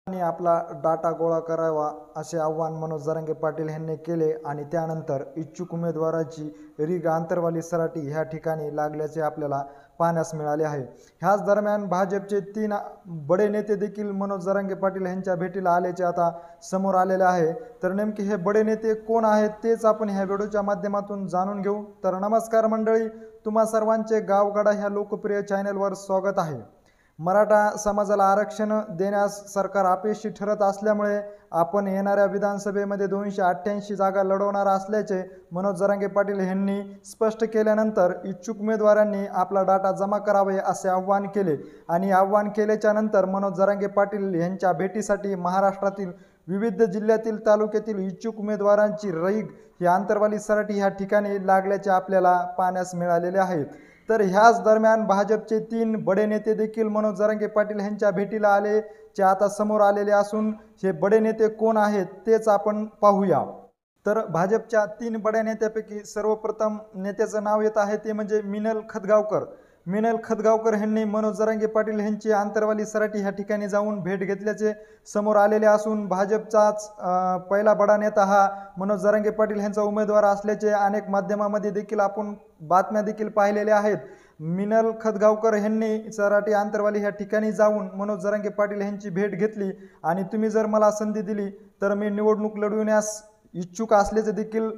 आणि आपला डाटा गोळा करावा असे आवाहन मनोज जरांगे पाटील यांनी केले आणि त्यानंतर इच्छुक उमेदवाराची रीग आंतरवाली सराटी ह्या ठिकाणी लागल्याचे आपल्याला पाहण्यास मिळाले आहे। ह्याच दरम्यान भाजपचे 3 बडे नेते देखील मनोज जरांगे पाटील यांच्या भेटीला आल्याचे आता समोर आलेले आहे। तर नेमके हे बडे नेते कोण आहेत तेच आपण ह्या व्हिडिओच्या माध्यमातून जाणून घेऊ। तर नमस्कार मंडळी, तुम्हा सर्वांचे गावगाडा ह्या लोकप्रिय चॅनलवर स्वागत आहे। मराठा समाजाला आरक्षण देण्यास सरकार अपयशी ठरत असल्यामुळे आपण येणाऱ्या विधानसभेमध्ये 288 जागा लढवणार असल्याचे मनोज जरांगे पाटील यांनी स्पष्ट केल्यानंतर इच्छुक उमेदवारांनी आपला डाटा जमा करावे असे आवाहन केले आणि आवाहन केल्याच्या नंतर मनोज जरांगे पाटील यांच्या भेटीसाठी महाराष्ट्रातील विविध जिल्ह्यातील तालुक्यातील इच्छुक उमेदवारांची रीग ही आंतरवाली सराटी ह्या ठिकाणी लागल्याचे आपल्याला पाहण्यास मिळालेले आहे। तर ह्याच दरम्यान भाजपचे 3 बडे नेते देखील मनोज जरांगे पाटील यांच्या भेटीला आले जे आता समोर आलेले असून हे बडे नेते कोण आहेत तेच आपण पाहूया। तर भाजपच्या 3 बड्या नेत्यापैकी सर्वप्रथम नेत्याचं नाव येत आहे ते म्हणजे मिनल खतगावकर। मिनल खतगावकर यांनी मनोज जरांगे पाटील यांची आंतरवाली सराटी ह्या ठिकाणी जाऊन भेट घेतल्याचे समोर आलेले असून भाजपचाच पहिला बडा नेता हा मनोज जरांगे पाटील यांचा उमेदवार असल्याचे अनेक माध्यमांमध्ये देखील आपण बातम्या देखील पाहिलेल्या आहेत। मिनल खतगावकर यांनी सराटी आंतरवाली ह्या ठिकाणी जाऊन मनोज जरांगे पाटील यांची भेट घेतली आणि तुम्ही जर मला संधी दिली तर मी निवडणूक लढविण्यास इच्छुक असल्याचे देखील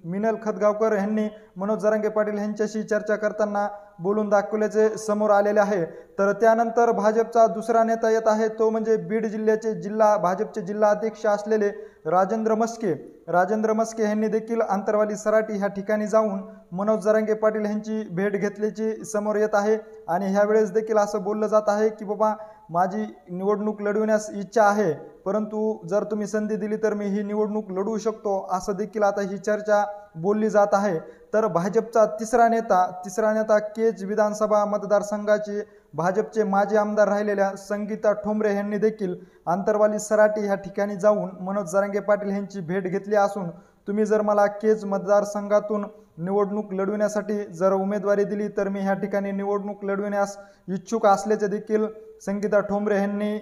मिनल खतगावकर यांनी मनोज जरांगे पाटील यांच्याशी चर्चा करताना बोलून दाखवल्याचे समोर आलेले आहे। तर त्यानंतर भाजपचा दुसरा नेता येत आहे तो म्हणजे बीड जिल्ह्याचे भाजपचे जिल्हा अध्यक्ष असलेले राजेंद्र मस्के। राजेंद्र मस्के यांनी देखील आंतरवाली सराटी ह्या ठिकाणी जाऊन मनोज जरांगे पाटील यांची भेट घेतल्याची समोर येत आहे आणि ह्यावेळेस देखील असं बोललं जात आहे की बाबा माझी निवडणूक लढविण्यास इच्छा आहे, परंतु जर तुम्ही संधी दिली तर मी ही निवडणूक लढवू शकतो असं देखील आता ही चर्चा बोलली जात आहे। तर भाजपचा तिसरा नेता केज विधानसभा मतदारसंघाचे भाजपचे माजी आमदार राहिलेल्या संगीता ठोंबरे यांनी देखील आंतरवाली सराटी ह्या ठिकाणी जाऊन मनोज जरांगे पाटील यांची भेट घेतली असून तुम्ही जर मला केज मतदारसंघातून निवडणूक लढविण्यासाठी जर उमेदवारी दिली तर मी ह्या ठिकाणी निवडणूक लढविण्यास इच्छुक असल्याचे देखील संगीता ठोंबरे यांनी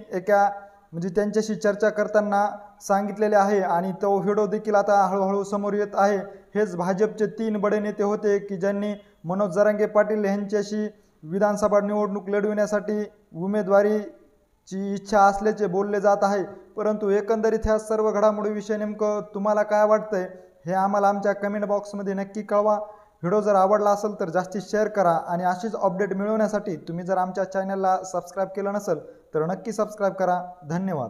त्यांच्याशी चर्चा करताना सांगितलेले आहे आणि तो व्हिडिओ देखील आता हळूहळू समोर येत आहे। हेच भाजपचे 3 बडे नेते होते की ज्यांनी मनोज जरांगे पाटील यांच्याशी विधानसभा निवडणूक लढविण्यासाठी उमेदवारीची इच्छा असल्याचे बोलले जात आहे। परंतु एकंदरीत ह्या सर्व घडामोडीविषयी नेमकं तुम्हाला काय वाटतंय हे आम्हाला आमच्या कमेंट बॉक्समध्ये नक्की कळवा। व्हिडिओ जर आवडला असेल तर जास्तीत शेअर करा आणि अशीच अपडेट मिळवण्यासाठी तुम्ही जर आमच्या चॅनलला सबस्क्राईब केलं नसेल तर नक्की सबस्क्राईब करा। धन्यवाद।